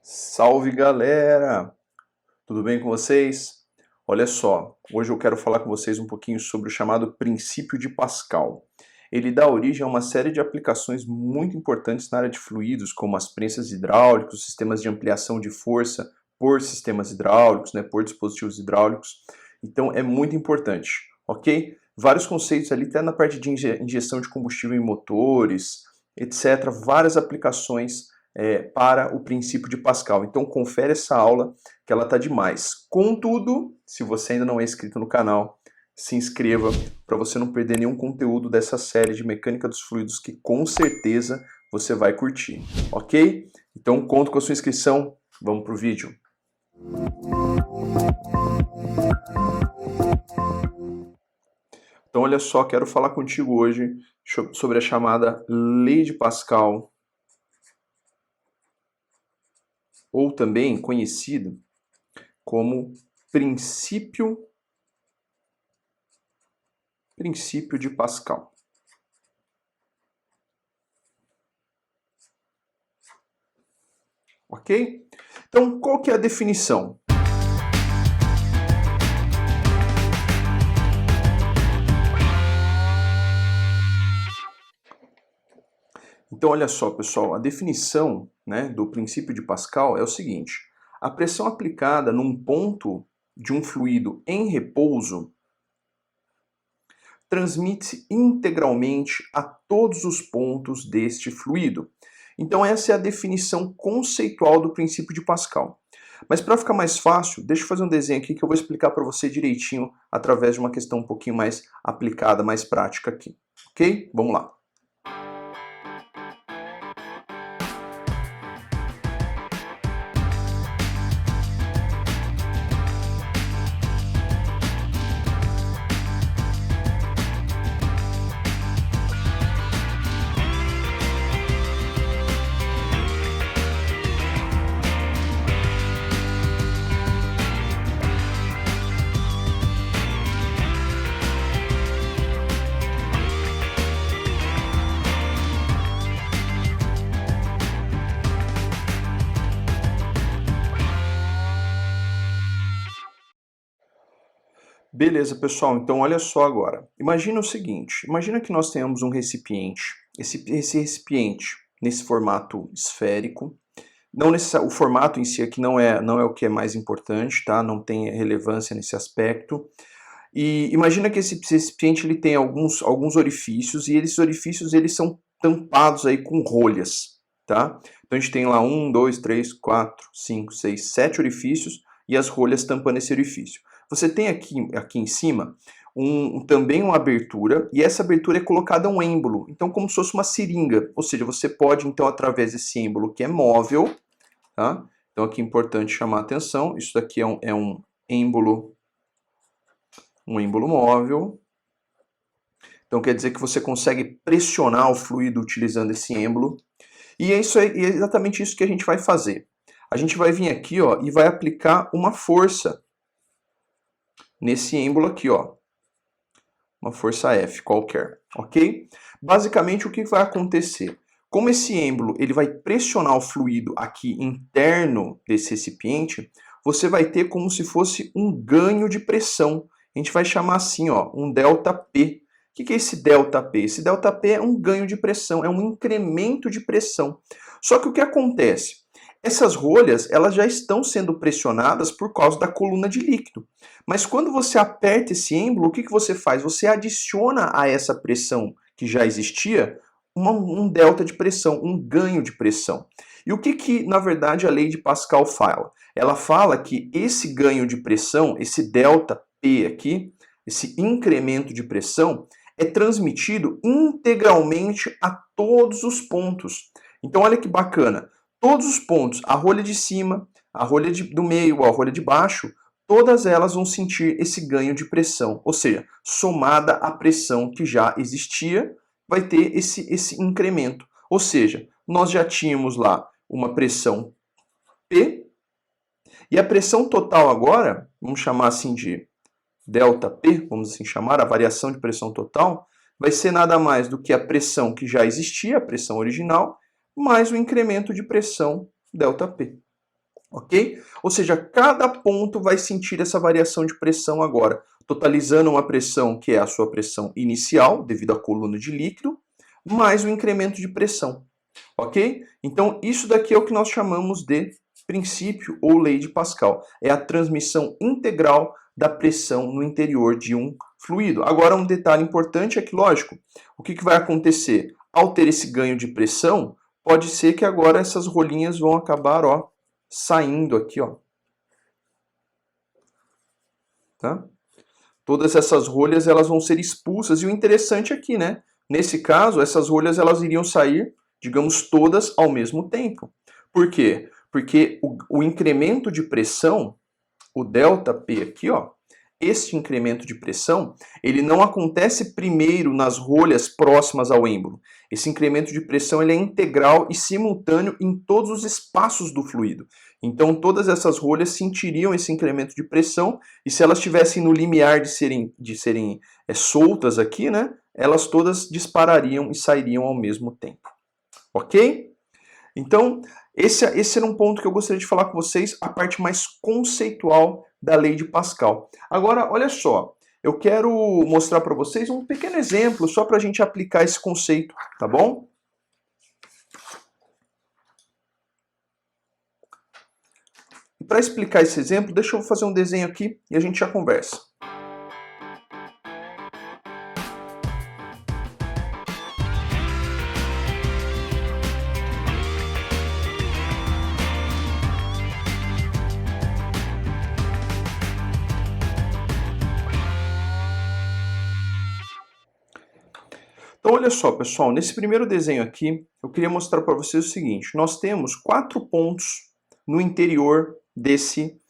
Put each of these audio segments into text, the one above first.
Salve galera! Tudo bem com vocês? Olha só, hoje eu quero falar com vocês um pouquinho sobre o chamado princípio de Pascal. Ele dá origem a uma série de aplicações muito importantes na área de fluidos, como as prensas hidráulicos, sistemas de ampliação de força por sistemas hidráulicos, por dispositivos hidráulicos. Então é muito importante, ok? Vários conceitos ali, até na parte de injeção de combustível em motores, etc. Várias aplicações para o princípio de Pascal. Então confere essa aula que ela tá demais. Contudo, se você ainda não é inscrito no canal, se inscreva para você não perder nenhum conteúdo dessa série de mecânica dos fluidos que com certeza você vai curtir, ok? Então conto com a sua inscrição, vamos pro vídeo. Então olha só, quero falar contigo hoje sobre a chamada Lei de Pascal, ou também conhecido como princípio de Pascal. Ok? Então, qual que é a definição? Então, olha só, pessoal, a definição, do princípio de Pascal é o seguinte: a pressão aplicada num ponto de um fluido em repouso transmite-se integralmente a todos os pontos deste fluido. Então essa é a definição conceitual do princípio de Pascal. Mas para ficar mais fácil, deixa eu fazer um desenho aqui que eu vou explicar para você direitinho através de uma questão um pouquinho mais aplicada, mais prática aqui. Ok? Vamos lá. Beleza, pessoal, então olha só agora. Imagina o seguinte, imagina que nós tenhamos um recipiente. Esse recipiente, nesse formato esférico, o formato em si aqui não é o que é mais importante, tá? Não tem relevância nesse aspecto. E imagina que esse recipiente ele tem alguns orifícios, e esses orifícios eles são tampados aí com rolhas, tá? Então a gente tem lá 1, 2, 3, 4, 5, 6, 7 orifícios, e as rolhas tampando esse orifício. Você tem aqui em cima também uma abertura, e essa abertura é colocada um êmbolo, então como se fosse uma seringa, ou seja, você pode então através desse êmbolo que é móvel, tá? Então aqui é importante chamar a atenção, isso daqui é um êmbolo móvel, então quer dizer que você consegue pressionar o fluido utilizando esse êmbolo, e é exatamente isso que a gente vai fazer. A gente vai vir aqui, ó, e vai aplicar uma força nesse êmbolo aqui, ó. Uma força F qualquer, ok? Basicamente, o que vai acontecer? Como esse êmbolo ele vai pressionar o fluido aqui interno desse recipiente, você vai ter como se fosse um ganho de pressão. A gente vai chamar assim, ó, um ΔP. O que é esse ΔP? Esse ΔP é um ganho de pressão, é um incremento de pressão. Só que o que acontece? Essas rolhas elas já estão sendo pressionadas por causa da coluna de líquido. Mas quando você aperta esse êmbolo, o que você faz? Você adiciona a essa pressão que já existia um delta de pressão, um ganho de pressão. E o que na verdade, a lei de Pascal fala? Ela fala que esse ganho de pressão, esse delta P aqui, esse incremento de pressão, é transmitido integralmente a todos os pontos. Então olha que bacana. Todos os pontos, a rolha de cima, a rolha do meio, a rolha de baixo, todas elas vão sentir esse ganho de pressão. Ou seja, somada à pressão que já existia, vai ter esse incremento. Ou seja, nós já tínhamos lá uma pressão P, e a pressão total agora, vamos chamar assim de ΔP, vamos assim chamar, a variação de pressão total, vai ser nada mais do que a pressão que já existia, a pressão original, mais o incremento de pressão ΔP. ok? Ou seja, cada ponto vai sentir essa variação de pressão agora, totalizando uma pressão que é a sua pressão inicial, devido à coluna de líquido, mais o incremento de pressão, ok? Então, isso daqui é o que nós chamamos de princípio ou lei de Pascal. É a transmissão integral da pressão no interior de um fluido. Agora, um detalhe importante é que, lógico, o que vai acontecer? Ao ter esse ganho de pressão, pode ser que agora essas rolinhas vão acabar, ó, saindo aqui, ó. Tá? Todas essas rolhas elas vão ser expulsas, e o interessante aqui, né? Nesse caso, essas rolhas elas iriam sair, digamos, todas ao mesmo tempo. Por quê? Porque o incremento de pressão, o ΔP aqui, ó, este incremento de pressão, ele não acontece primeiro nas rolhas próximas ao êmbolo. Esse incremento de pressão ele é integral e simultâneo em todos os espaços do fluido. Então, todas essas rolhas sentiriam esse incremento de pressão, e se elas estivessem no limiar de serem soltas aqui, né, elas todas disparariam e sairiam ao mesmo tempo. Ok? Então, esse era um ponto que eu gostaria de falar com vocês, a parte mais conceitual da lei de Pascal. Agora, olha só, eu quero mostrar para vocês um pequeno exemplo, só para a gente aplicar esse conceito, tá bom? E para explicar esse exemplo, deixa eu fazer um desenho aqui e a gente já conversa. Então, olha só, pessoal, nesse primeiro desenho aqui, eu queria mostrar para vocês o seguinte: nós temos 4 pontos no interior desse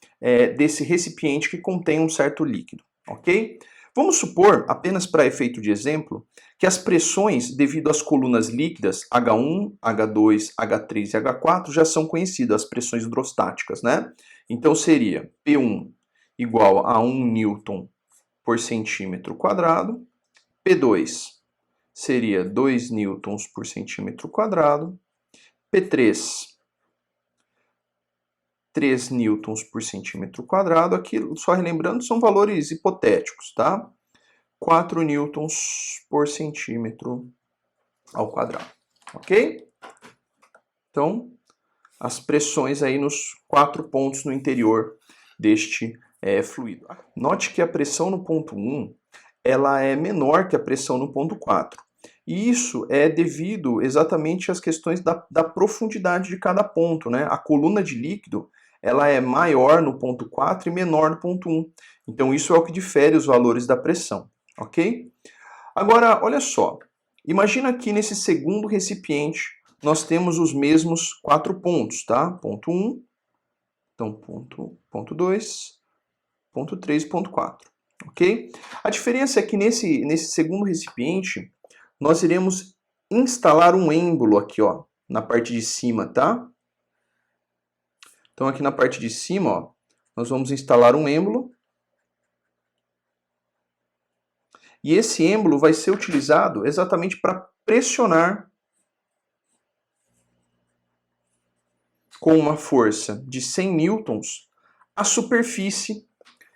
recipiente que contém um certo líquido, ok? Vamos supor, apenas para efeito de exemplo, que as pressões devido às colunas líquidas H1, H2, H3 e H4 já são conhecidas, as pressões hidrostáticas, né? Então seria P1 igual a 1 newton por centímetro quadrado, P2 seria 2 newtons por centímetro quadrado, P3, 3 newtons por centímetro quadrado, aqui, só relembrando, são valores hipotéticos, tá? 4 newtons por centímetro ao quadrado, ok? Então, as pressões aí nos 4 pontos no interior deste fluido. Note que a pressão no ponto 1, ela é menor que a pressão no ponto 4. E isso é devido exatamente às questões da profundidade de cada ponto, né? A coluna de líquido, ela é maior no ponto 4 e menor no ponto 1. Então isso é o que difere os valores da pressão, ok? Agora, olha só. Imagina aqui nesse segundo recipiente, nós temos os mesmos 4 pontos, tá? Ponto 1, então ponto 2, ponto 3 e ponto 4, ok? A diferença é que nesse segundo recipiente, nós iremos instalar um êmbolo aqui, ó, na parte de cima, tá? Então aqui na parte de cima, ó, nós vamos instalar um êmbolo. E esse êmbolo vai ser utilizado exatamente para pressionar com uma força de 100 newtons a superfície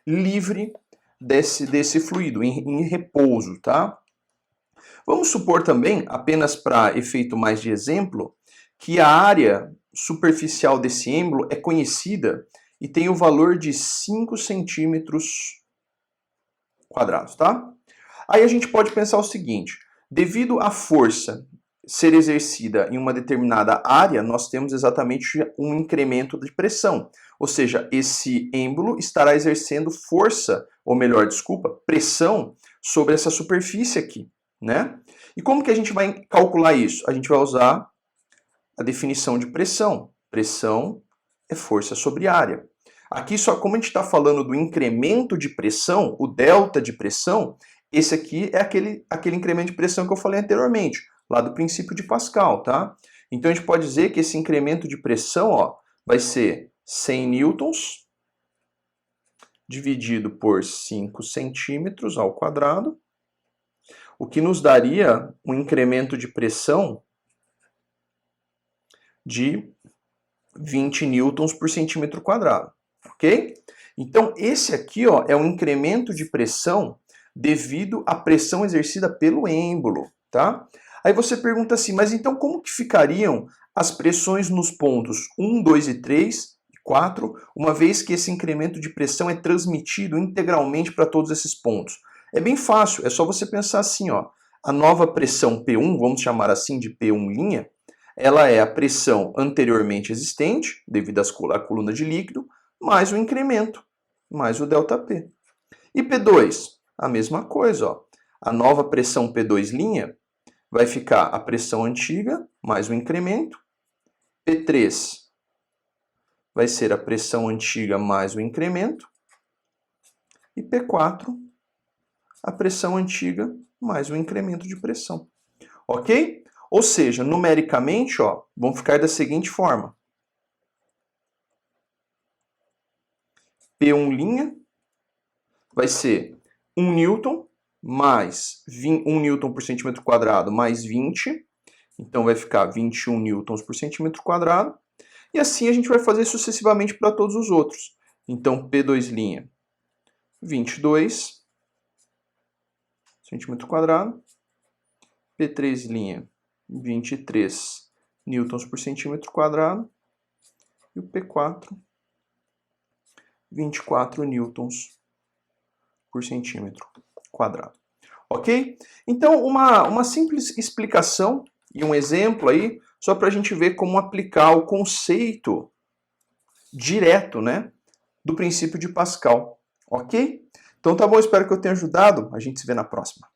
livre desse fluido, em repouso, tá? Vamos supor também, apenas para efeito mais de exemplo, que a área superficial desse êmbolo é conhecida e tem o valor de 5 centímetros quadrados, tá? Aí a gente pode pensar o seguinte: devido à força ser exercida em uma determinada área, nós temos exatamente um incremento de pressão. Ou seja, esse êmbolo estará exercendo força, ou melhor, desculpa, pressão sobre essa superfície aqui, né? E como que a gente vai calcular isso? A gente vai usar a definição de pressão. Pressão é força sobre área. Aqui, só como a gente está falando do incremento de pressão, o delta de pressão, esse aqui é aquele incremento de pressão que eu falei anteriormente, lá do princípio de Pascal, tá? Então a gente pode dizer que esse incremento de pressão, ó, vai ser 100 newtons dividido por 5 centímetros ao quadrado, o que nos daria um incremento de pressão de 20 newtons por centímetro quadrado, ok? Então, esse aqui ó, é um incremento de pressão devido à pressão exercida pelo êmbolo, tá? Aí você pergunta assim, mas então como que ficariam as pressões nos pontos 1, 2 e 3 e 4, uma vez que esse incremento de pressão é transmitido integralmente para todos esses pontos? É bem fácil, é só você pensar assim, ó, a nova pressão P1, vamos chamar assim de P1', ela é a pressão anteriormente existente, devido à coluna de líquido, mais o incremento, mais o ΔP. E P2? A mesma coisa, ó. A nova pressão P2' vai ficar a pressão antiga mais o incremento. P3 vai ser a pressão antiga mais o incremento. E P4, a pressão antiga mais o incremento de pressão. Ok? Ou seja, numericamente, ó, vão ficar da seguinte forma. P1' vai ser 1 newton mais 1 newton por centímetro quadrado mais 20. Então vai ficar 21 newtons por centímetro quadrado. E assim a gente vai fazer sucessivamente para todos os outros. Então P2', 22 centímetro quadrado. P3', 23 newtons por centímetro quadrado. E o P4, 24 newtons por centímetro quadrado. Ok? Então, uma simples explicação e um exemplo aí, só para a gente ver como aplicar o conceito direto, né, do princípio de Pascal. Ok? Então tá bom, espero que eu tenha ajudado. A gente se vê na próxima.